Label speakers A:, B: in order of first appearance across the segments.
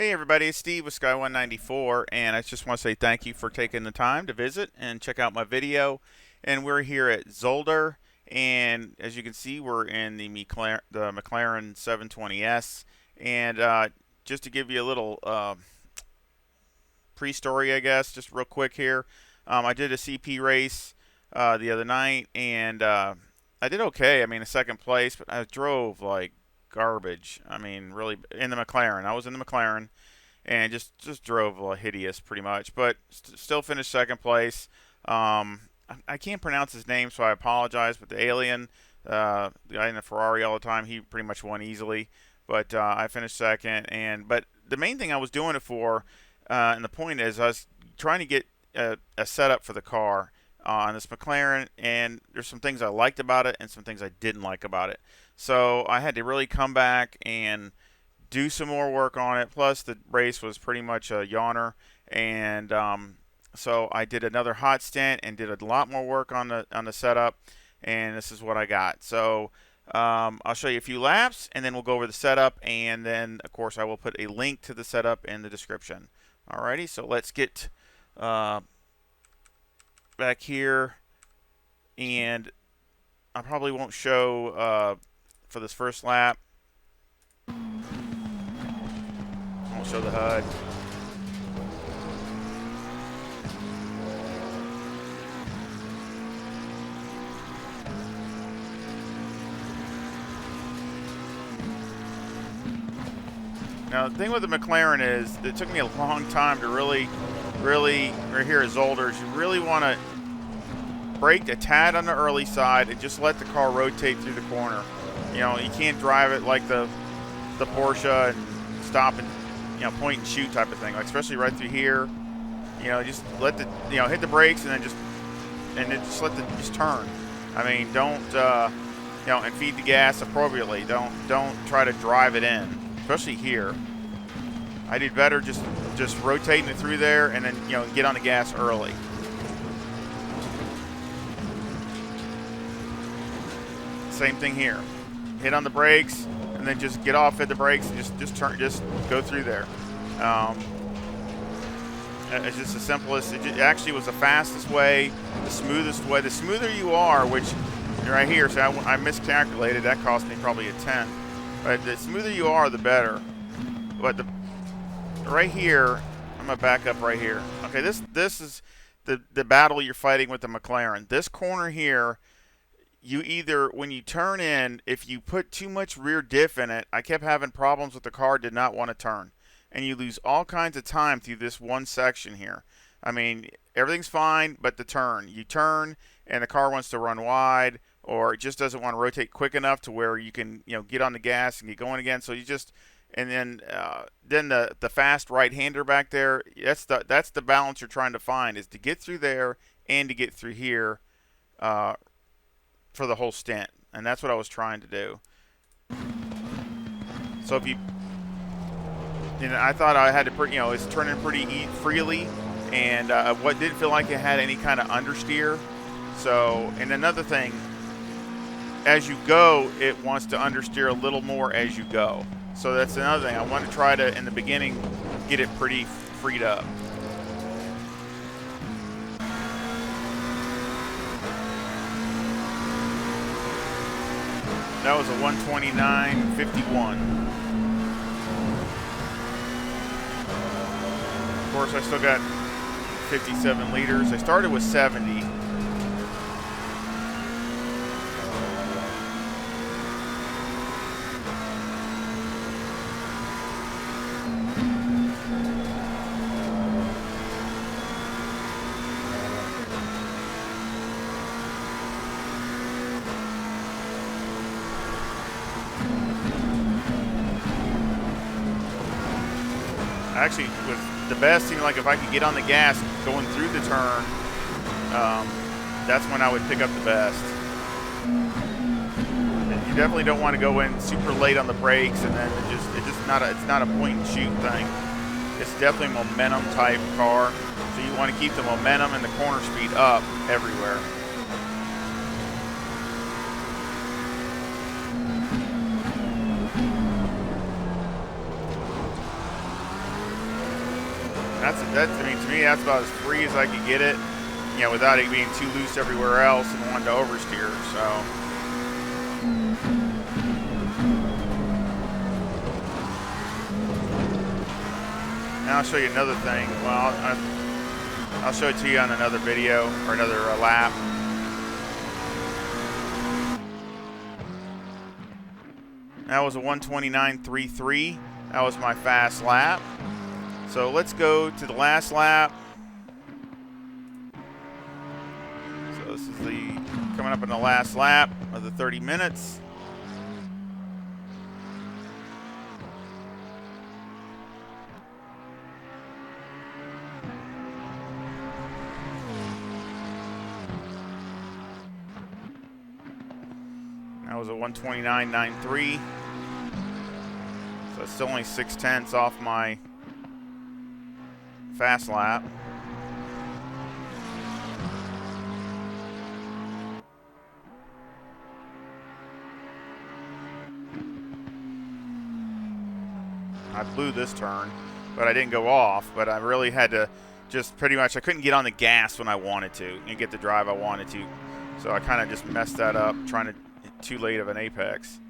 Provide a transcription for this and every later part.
A: Hey everybody, it's Steve with Sky194, and I just want to say thank you for taking the time to visit and check out my video. And we're here at Zolder, and as you can see, we're in the McLaren 720S. And just to give you a little pre-story, I guess, just real quick here, I did a CP race the other night, and I did okay. I mean, a second place, but I drove like garbage. I mean, really, in the McLaren. I was in the McLaren and just drove hideous pretty much, but still finished second place. I can't pronounce his name, so I apologize. But the alien, the guy in the Ferrari all the time, he pretty much won easily. But I finished second, but the main thing I was doing it for, and the point is, I was trying to get a setup for the car on this McLaren, and there's some things I liked about it and some things I didn't like about it. So I had to really come back and do some more work on it. Plus, the race was pretty much a yawner, and so I did another hot stint and did a lot more work on the setup, and this is what I got. So I'll show you a few laps, and then we'll go over the setup, and then of course I will put a link to the setup in the description. Alrighty, so let's get back here, and I probably won't show for this first lap. Won't show the HUD. Now the thing with the McLaren is it took me a long time to really right here at Zolder's, you really want to brake a tad on the early side and just let the car rotate through the corner. You know, you can't drive it like the Porsche and stop and point and shoot type of thing. Like especially right through here, just let the hit the brakes and then just let the turn. I mean, don't and feed the gas appropriately. Don't try to drive it in, especially here. I did better just rotating it through there and then get on the gas early. Same thing here. Hit on the brakes and then just get off at the brakes and just go through there. It's just the simplest. It actually was the fastest way, the smoothest way. The smoother you are, which right here, so I miscalculated. That cost me probably a tenth. But the smoother you are, the better. But right here, I'm gonna back up right here. Okay, this is the battle you're fighting with the McLaren. This corner here, you either, when you turn in, if you put too much rear diff in it, I kept having problems with the car, did not want to turn. And you lose all kinds of time through this one section here. I mean, everything's fine, but the turn. You turn, and the car wants to run wide, or it just doesn't want to rotate quick enough to where you can, get on the gas and get going again. So you just, and then the fast right-hander back there, that's the balance you're trying to find, is to get through there and to get through here for the whole stint. And that's what I was trying to do. So if you, I thought I had to, it's turning pretty freely, and what didn't feel like it had any kind of understeer. So, and another thing, as you go, it wants to understeer a little more as you go. So that's another thing. I want to try to, in the beginning, get it pretty freed up. That was a 129.51. Of course, I still got 57 liters. I started with 70. Actually, was the best thing, like if I could get on the gas going through the turn, that's when I would pick up the best. And you definitely don't want to go in super late on the brakes, and then it's not a point and shoot thing. It's definitely a momentum type car, so you want to keep the momentum and the corner speed up everywhere. that's I mean, to me, that's about as free as I could get it, you know, without it being too loose everywhere else and wanting to oversteer. So. Now I'll show you another thing. Well, I'll show it to you on another video or another lap. That was a 1:29.33. That was my fast lap. So let's go to the last lap. So this is the coming up in the last lap of the 30 minutes. That was a 1:29.93. So it's still only 0.6 off my fast lap. I blew this turn, but I didn't go off. But I really had to just pretty much, I couldn't get on the gas when I wanted to and get the drive I wanted to. So I kind of just messed that up, trying to too late of an apex.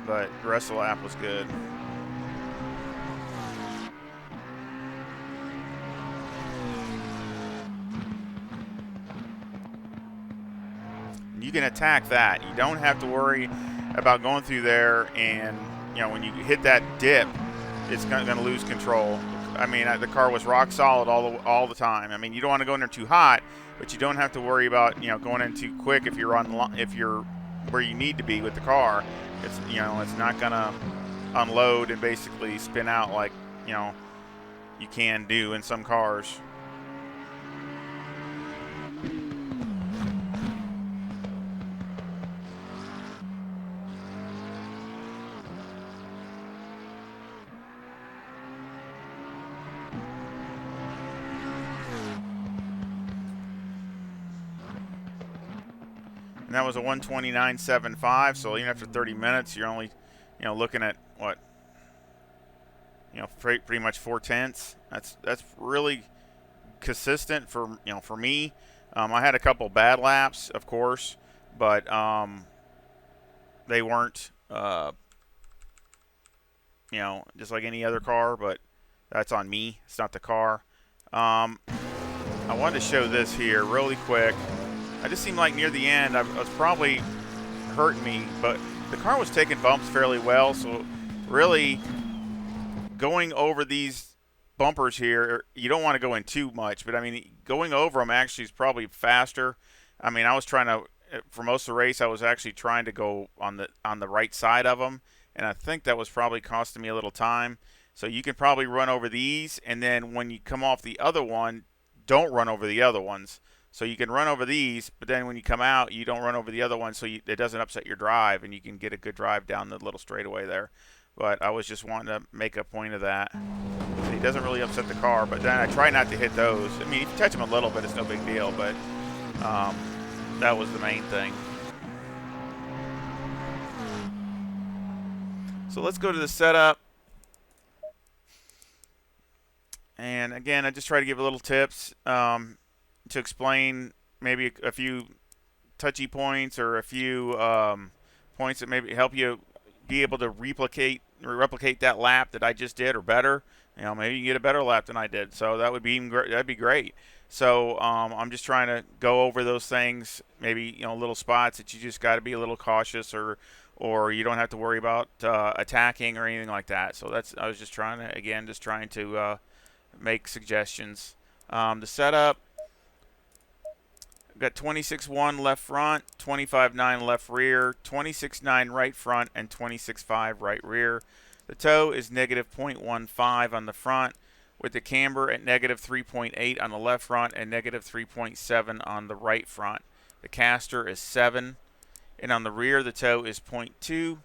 A: But the rest of the lap was good. You can attack that. You don't have to worry about going through there and, you know, when you hit that dip, it's going to lose control. I mean, the car was rock solid all the time. I mean, you don't want to go in there too hot, but you don't have to worry about, you know, going in too quick if you're where you need to be with the car. It's, you know, it's not going to unload and basically spin out like, you know, you can do in some cars. And that was a 1:29.75. So even after 30 minutes, you're only, you know, looking at what, you know, pretty much 0.4. That's really consistent for, you know, for me. I had a couple bad laps, of course, but they weren't, you know, just like any other car. But that's on me. It's not the car. I wanted to show this here really quick. I just seemed like near the end I was probably hurting me, but the car was taking bumps fairly well, so really going over these bumpers here, you don't want to go in too much, but I mean, going over them actually is probably faster. I mean, I was trying to, for most of the race, I was actually trying to go on the right side of them, and I think that was probably costing me a little time. So you can probably run over these, and then when you come off the other one, don't run over the other ones. So you can run over these, but then when you come out, you don't run over the other one, so it doesn't upset your drive, and you can get a good drive down the little straightaway there. But I was just wanting to make a point of that. It doesn't really upset the car, but then I try not to hit those. I mean, if you touch them a little bit, it's no big deal, but that was the main thing. So let's go to the setup. And again, I just try to give a little tips to explain maybe a few touchy points or a few points that maybe help you be able to replicate that lap that I just did or better. You know, maybe you can get a better lap than I did. So that would be that'd be great. So I'm just trying to go over those things. Maybe, you know, little spots that you just got to be a little cautious, or you don't have to worry about attacking or anything like that. So I was just trying to make suggestions. The setup. Got 26.1 left front, 25.9 left rear, 26.9 right front, and 26.5 right rear. The toe is negative 0.15 on the front, with the camber at negative 3.8 on the left front and negative 3.7 on the right front. The caster is 7, and on the rear the toe is 0.2,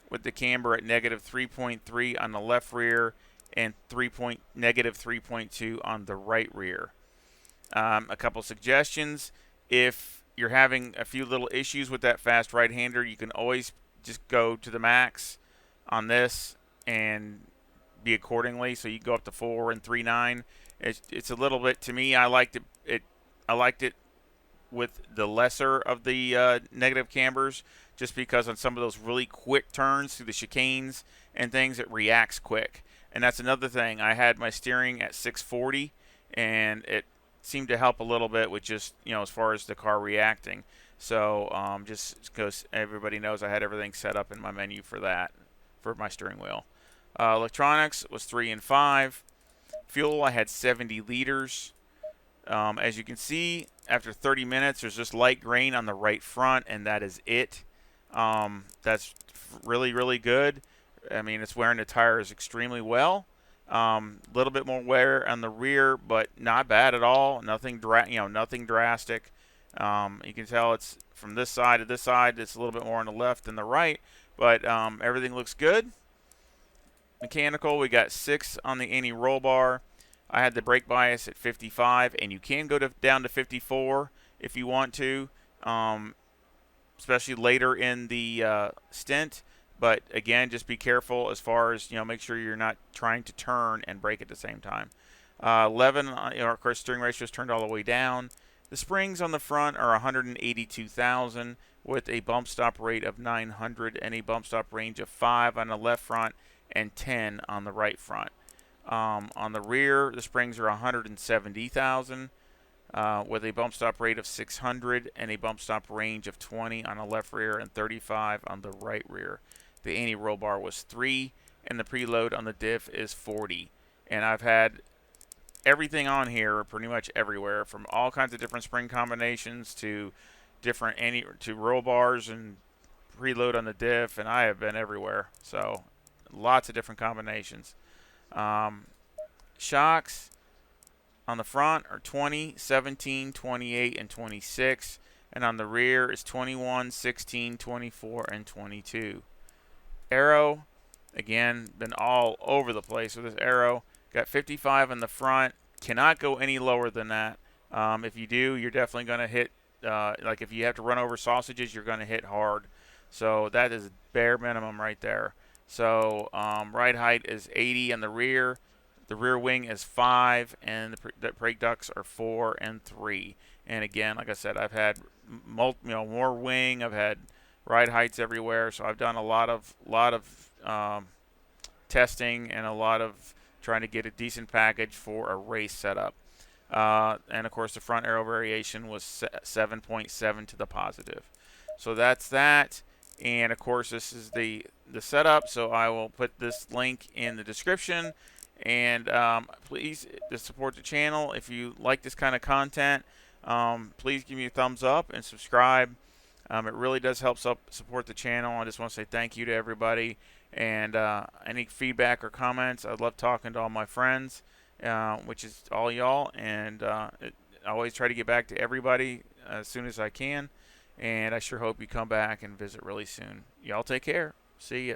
A: with the camber at negative 3.3 on the left rear and negative 3.2 on the right rear. A couple suggestions. If you're having a few little issues with that fast right-hander, you can always just go to the max on this and be accordingly. So you go up to 4 and 3.9. It's a little bit, to me, I liked it. I liked it with the lesser of the negative cambers, just because on some of those really quick turns through the chicanes and things, it reacts quick. And that's another thing. I had my steering at 640, and it seemed to help a little bit with just, as far as the car reacting. So just because everybody knows, I had everything set up in my menu for that, for my steering wheel. Electronics was 3 and 5. Fuel, I had 70 liters. As you can see, after 30 minutes, there's just light grain on the right front, and that is it. That's really, really good. I mean, it's wearing the tires extremely well. A little bit more wear on the rear, but not bad at all. Nothing nothing drastic. You can tell it's from this side to this side. It's a little bit more on the left than the right, but everything looks good. Mechanical, we got 6 on the anti-roll bar. I had the brake bias at 55, and you can go down to 54 if you want to, especially later in the stint. But again, just be careful as far as, make sure you're not trying to turn and brake at the same time. 11, of course, steering ratio is turned all the way down. The springs on the front are 182,000 with a bump stop rate of 900 and a bump stop range of 5 on the left front and 10 on the right front. On the rear, the springs are 170,000 with a bump stop rate of 600 and a bump stop range of 20 on the left rear and 35 on the right rear. The anti-roll bar was 3, and the preload on the diff is 40. And I've had everything on here pretty much everywhere, from all kinds of different spring combinations to different roll bars and preload on the diff, and I have been everywhere. So lots of different combinations. Shocks on the front are 20, 17, 28, and 26. And on the rear is 21, 16, 24, and 22. Aero, again, been all over the place with this aero. Got 55 in the front. Cannot go any lower than that. If you do, you're definitely going to hit, like if you have to run over sausages, you're going to hit hard. So that is bare minimum right there. So ride height is 80 in the rear. The rear wing is 5, and the brake ducts are 4 and 3. And again, like I said, I've had more wing. I've had ride heights everywhere. So I've done a lot of testing and a lot of trying to get a decent package for a race setup. And of course, the front aero variation was 7.7 to the positive. So that's that. And of course, this is the setup. So I will put this link in the description. And please support the channel. If you like this kind of content, please give me a thumbs up and subscribe. It really does help support the channel. I just want to say thank you to everybody. And any feedback or comments, I love talking to all my friends, which is all y'all. And I always try to get back to everybody as soon as I can. And I sure hope you come back and visit really soon. Y'all take care. See ya.